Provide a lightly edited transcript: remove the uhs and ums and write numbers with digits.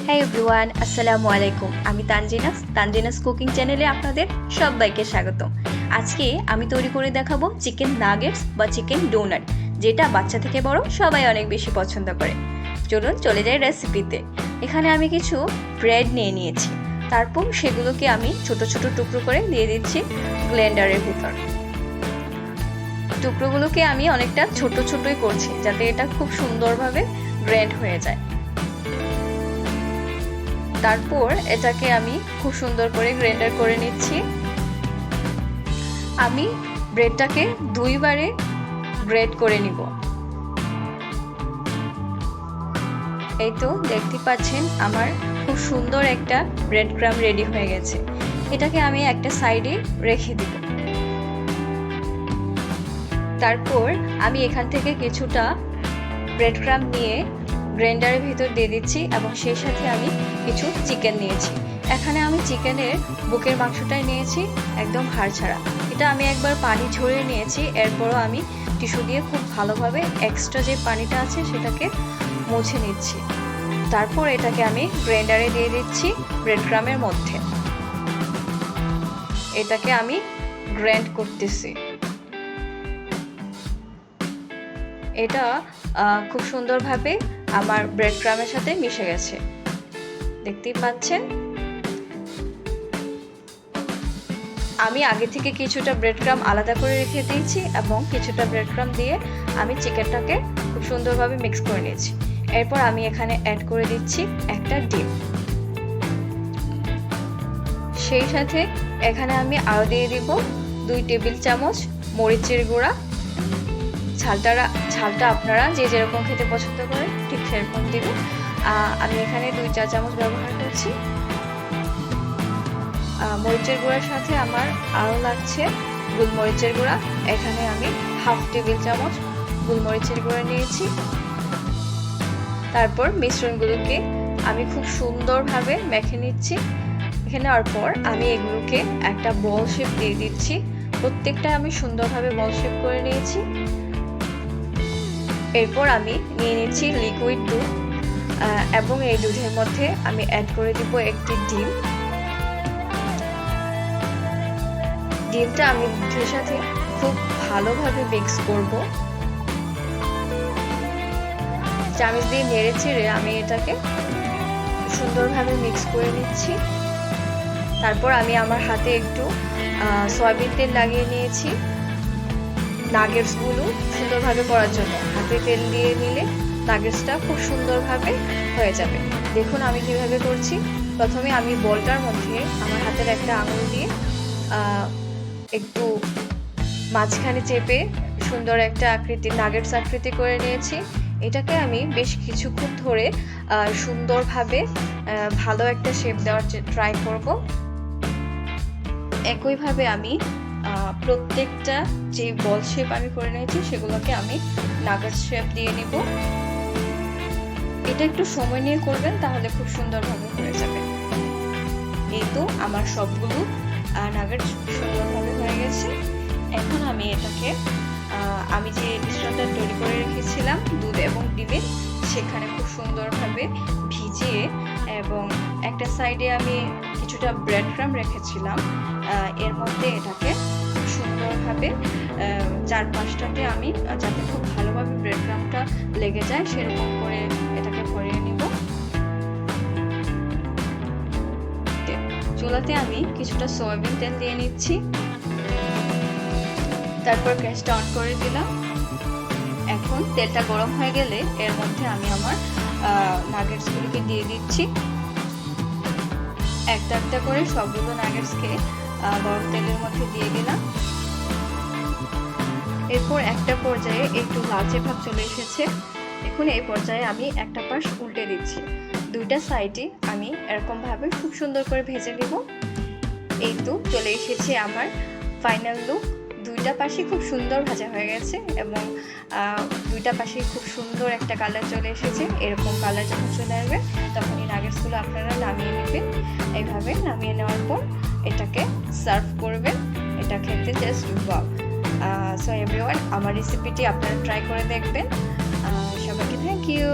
হ্যাঁ এভরিওয়ান, আসসালামু আলাইকুম। আমি তানজিনাস কুকিং চ্যানেলে আপনাদের সবাইকে স্বাগতম। আজকে আমি তৈরি করে দেখাবো চিকেন নাগেটস বা চিকেন ডোনাট, যেটা বাচ্চা থেকে বড় সবাই অনেক বেশি পছন্দ করে। চলুন চলে যাই রেসিপিতে। এখানে আমি কিছু ব্রেড নিয়ে নিয়েছি, তারপর সেগুলোকে আমি ছোট ছোট টুকরো করে দিয়ে দিচ্ছি ব্লেন্ডারের ভিতর। টুকরোগুলোকে আমি অনেকটা ছোট ছোটই করছি, যাতে এটা খুব সুন্দরভাবে গ্রাইন্ড হয়ে যায়। তারপর এটাকে আমি খুব সুন্দর করে গ্রাইন্ডার করে নিচ্ছি। আমি ব্রেডটাকে দুইবারে গ্রেট করে নিব। এই তো দেখতে পাচ্ছেন আমার খুব সুন্দর একটা ব্রেড ক্রাম্ব রেডি হয়ে গেছে। এটাকে আমি একটা সাইডে রেখে দিব। তারপর আমি এখান থেকে কিছুটা ব্রেড ক্রাম্ব নিয়ে গ্রাইন্ডারের ভিতর দিয়ে দিচ্ছি এবং সেই সাথে আমি কিছু চিকেন নিয়েছি। এখানে আমি চিকেনের বুকের মাংসটাই নিয়েছি, একদম হাড় ছাড়া। এটা আমি একবার পানি ঝরিয়ে নিয়েছি, এরপরও আমি টিস্যু দিয়ে খুব ভালোভাবে এক্সট্রা যে পানিটা আছে সেটাকে মুছে নিচ্ছি। তারপর এটাকে আমি গ্রাইন্ডারে দিয়ে দিচ্ছি ব্রেড ক্রাম্বের মধ্যে। এটাকে আমি গ্রাইন্ড করতেছি। এটা খুব সুন্দরভাবে আমার ব্রেড ক্রাম্বের সাথে মিশে গেছে, দেখতেই পাচ্ছেন। আমি আগে থেকে কিছুটা ব্রেড ক্রাম্ব আলাদা করে রেখে দিয়েছি এবং কিছুটা ব্রেড ক্রাম্ব দিয়ে আমি চিকেনটাকে খুব সুন্দরভাবে মিক্স করে নিয়েছি। এরপর আমি এখানে অ্যাড করে দিচ্ছি একটা ডিম। সেই সাথে এখানে আমি আরও দিয়ে দিব 2 টেবিল চামচ মরিচের গুঁড়া। ঝালটা আপনারা যে যেরকম খেতে পছন্দ করেন ঠিক সেরকম দিবেন। আমি এখানে 2 চা চামচ ব্যবহার করছি। মরিচের গুঁড়ার সাথে আমার আরও লাগছে গোলমরিচের গুঁড়া। এখানে আমি 1/2 টেবিল চামচ গোলমরিচের গুঁড়া নিয়েছি। তারপর মিশ্রণগুলোকে আমি খুব সুন্দরভাবে মেখে নিচ্ছি। এখানে নেওয়ার পর আমি এগুলোকে একটা বল শেপ দিয়ে দিচ্ছি। প্রত্যেকটা আমি সুন্দরভাবে বল শেপ করে নিয়েছি। এরপর আমি নিয়ে নিচ্ছি লিকুইড দুধ এবং এই দুধের মধ্যে আমি অ্যাড করে দিব একটি ডিম। ডিমটা আমি দুধের সাথে খুব ভালোভাবে মিক্স করব। চামচ দিয়ে নেড়ে চেড়ে আমি এটাকে সুন্দরভাবে মিক্স করে নিচ্ছি। তারপর আমি আমার হাতে একটু সয়াবিন তেল লাগিয়ে নিয়েছি নাগেটসগুলো সুন্দরভাবে করার জন্য। হাতে তেল দিয়ে নিলে নাগেটসটা খুব সুন্দরভাবে হয়ে যাবে। দেখুন আমি কিভাবে করছি। প্রথমে আমি বলটার মধ্যে আমার হাতের একটা আঙুল দিয়ে একটু মাঝখানে চেপে সুন্দর একটা আকৃতি নাগেটস আকৃতি করে নিয়েছি। এটাকে আমি বেশ কিছুক্ষণ ধরে সুন্দরভাবে ভালো একটা শেপ দেওয়ার ট্রাই করব। একইভাবে আমি প্রত্যেকটা যে বল শেপ আমি করে নিয়েছি সেগুলোকে আমি নাগেটস শেপ দিয়ে নিব। এটা একটু সময় নিয়ে করবেন, তাহলে খুব সুন্দরভাবে হয়ে যাবে। এই তো আমার সবগুলো নাগেটস সুন্দরভাবে হয়ে গেছে। এখন আমি এটাকে আমি যে মিশ্রণটা তৈরি করে রেখেছিলাম দুধ এবং ডিমের, সেখানে খুব সুন্দরভাবে ভিজিয়ে এবং একটা সাইডে আমি কিছুটা ব্রেড ক্রাম্ব রেখেছিলাম, এর মধ্যে এটাকে সুন্দরভাবে 4-5টাতে আমি যাতে খুব ভালোভাবে ব্রেড ক্রাম্বটা লেগে যায় সেরকম করে এটাকে ভরিয়ে নিব। চুলাতে আমি কিছুটা সয়াবিন তেল দিয়ে নিচ্ছি। তারপর গ্যাসটা অন করে দিলাম। এখন তেলটা গরম হয়ে গেলে এর মধ্যে আমি আমার নাগেটসগুলোকে দিয়ে দিচ্ছি। একটা একটা করে সবগুলো নাগেটসকে গরম তেলের মধ্যে দিয়ে দিলাম। এরপর একটা পর্যায়ে একটু লালচে ভাব চলে এসেছে। এখন এই পর্যায়ে আমি একটা পাশ উল্টে দিচ্ছি। 2টা সাইডে আমি এরকম ভাবে খুব সুন্দর করে ভেজে নিব। এই তো চলে এসেছে আমার ফাইনাল লুক। 2টা পাশে খুব সুন্দর ভাজা হয়ে গেছে এবং 2টা পাশে খুব সুন্দর একটা কালার চলে এসেছে। এরকম কালার যখন চলে আসবে তখন এই নাগেটসগুলো আপনারা নামিয়ে নেবেন। এইভাবে নামিয়ে নেওয়ার পর এটাকে সার্ভ করবেন। এটা খেতে জাস্ট ওয়াও। সো এভরিওয়ান, আমার রেসিপিটি আপনারা ট্রাই করে দেখবেন। সবাইকে থ্যাংক ইউ।